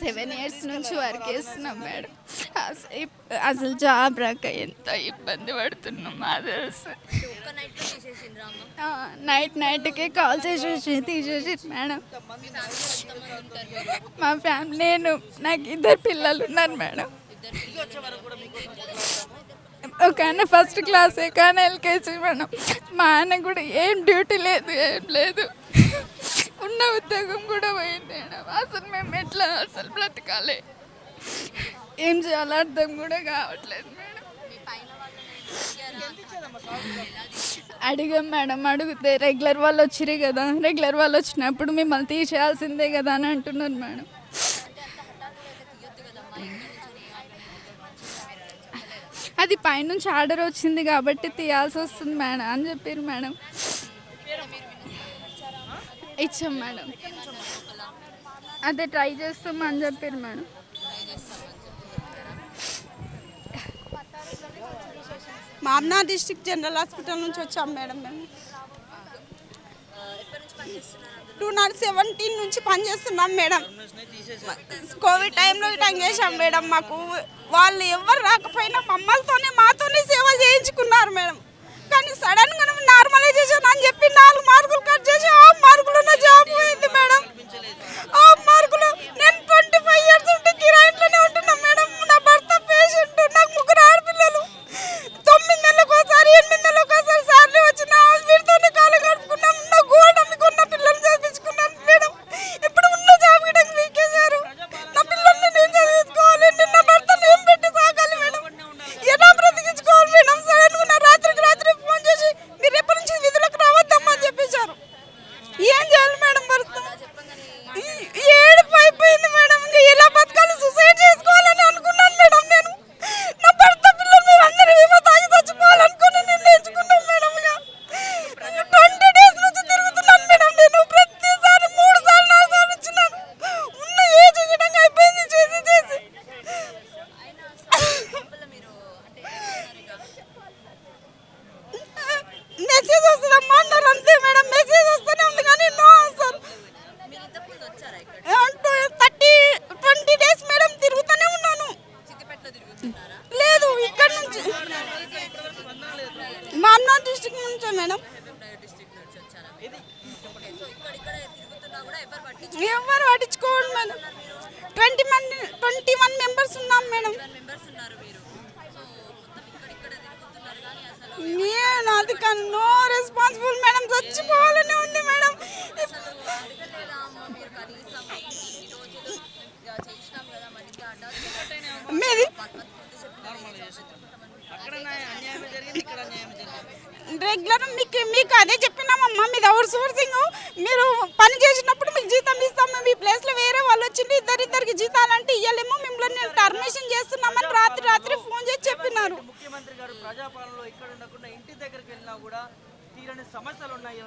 7 years నుంచి work చేస్తున్నాం madam. అసలు జాబ్ రాక ఎంత ఇబ్బంది పడుతున్నాం అదర్స్. నైట్కే కాల్ చేసేసి తీసేసి మేడం. మా ఫ్యామిలీ నాకు 2 పిల్లలు ఉన్నారు మేడం. ఒక ఆయన ఫస్ట్ క్లాసే కానీ ఎల్కేజీ మేడం. మా ఆయన కూడా ఏం డ్యూటీ లేదు, ఏం లేదు. ఉన్న ఉద్యోగం కూడా పోయింది మేడం. అసలు మేము ఎట్లా అసలు బ్రతకాలి, ఏం చేయాలో అర్థం కూడా కావట్లేదు మేడం. అడిగాం మేడం. అడిగితే రెగ్యులర్ వాళ్ళు వచ్చిరు కదా, రెగ్యులర్ వాళ్ళు వచ్చినప్పుడు మిమ్మల్ని తీసేయాల్సిందే కదా అని అంటున్నారు మేడం. అది పైనుంచి ఆర్డర్ వచ్చింది కాబట్టి తీయాల్సి వస్తుంది మేడం అని చెప్పారు మేడం. ఇచ్చాం మేడం. అదే ట్రై చేస్తాం అని చెప్పారు మేడం. మామ్నా డిస్ట్రిక్ట్ జనరల్ హాస్పిటల్ నుంచి వచ్చాం మేడం. మేము 2017 నుంచి పనిచేస్తున్నాం మేడం. కోవిడ్ టైంలో ఇట్లా చేసాం మేడం. మాకు వాళ్ళు ఎవరు రాకపోయినా మాతోనే సేవలు చేయించుకున్నారు మేడం. కానీ సడన్గా నార్మలైజేషన్ అని చెప్పి 4 మార్కులు కట్ చేసి 6 మార్కులు ఉన్న జాబ్ పోయింది మేడం. 6 మార్కులు. నేను 25 ఇయర్స్ ఉంటే కిరాయిలోనే ఉంటున్నాం మేడం. నా భర్త పేషెంట్, నాకు 3 ఆడపిల్లలు. 9 నెలలకు ఒకసారి 8 నెలలకు ఒకసారి సార్లు వచ్చిన వీరితోనే కాలు గడుపుకున్నాం. నా గోల్డ్ అమ్ముకున్న పిల్లలు చదివించుకున్నాను మేడం. ఇప్పుడు ఉన్న జాబ్ గిట్ట వీకేశారు. నా పిల్లల్ని నేను చదివించుకోవాలి, నా భర్తను ఏం పెట్టి సాగాలి మేడం. ఎలా బ్రతికించుకోవాలి మేడం. సడన్గా రాత్రికి రాత్రి ఫోన్ చేసి మీరు ఎప్పటి నుంచి విధులకు రావద్దమ్మా అని చెప్పేశారు. ఏం చేయాలి మేడం భర్త? ఏడుపు అయిపోయింది మేడం. ఇంకా ఎలా బతకాలి, సూసైడ్ చేసుకోవాలని అనుకున్నాను మేడం. నేను నా భర్త పిల్లలు మీరు అందరూ ఏమో తాగి చచ్చిపోవాలనుకుని నిర్ణయించుకున్నాను మేడం. ఇక 20 డేస్ నుంచి తిరుగుతున్నాను మేడం. నేను ప్రతిసారి 3 సార్లు 4 సార్లు ఇచ్చినాను. ఉన్న ఏజ్ గిటంగా అయిపోయింది చేసి చేసి. మెసేజ్ వస్తుందమ్మా అన్నారు అంతే మేడం. మెసేజ్ వస్తూనే ఉంది కానీ నో ఆన్సర్. 20 డేస్ మేడం తిరుగుతూనే ఉన్నాను. లేదు ఇక్కడ నుంచి మామ్నా డిస్ట్రిక్ట్ నుంచే మేడం. ఎవరు పట్టించుకోవాలి మేడం. 21 మెంబర్స్ ఉన్నాం మేడం. నేను అది కానీ నో రెస్పాన్సిబుల్ మేడం. చచ్చిపోవాలని ఉంది మేడం. మీది రెగ్యులర్ మీకు అదే చెప్పినామమ్మా. మీది అవుట్ సోర్సింగ్. మీరు పని చేసినప్పుడు మీకు జీతం ఇస్తాం. మేము ఈ ప్లేస్లో వేరే వాళ్ళు వచ్చింది ఇద్దరికి జీతాలంటే ఇవ్వలేము, మిమ్మల్ని టర్మినేషన్ చేస్తున్నామని రాత్రి ఫోన్ చేసి చెప్పినారు. ముఖ్యమంత్రి గారు ప్రజాపాలనలో ఇక్కడ ఉండకుండా ఇంటి దగ్గరికి వెళ్ళినా కూడా తీరని సమస్యలు ఉన్నాయి.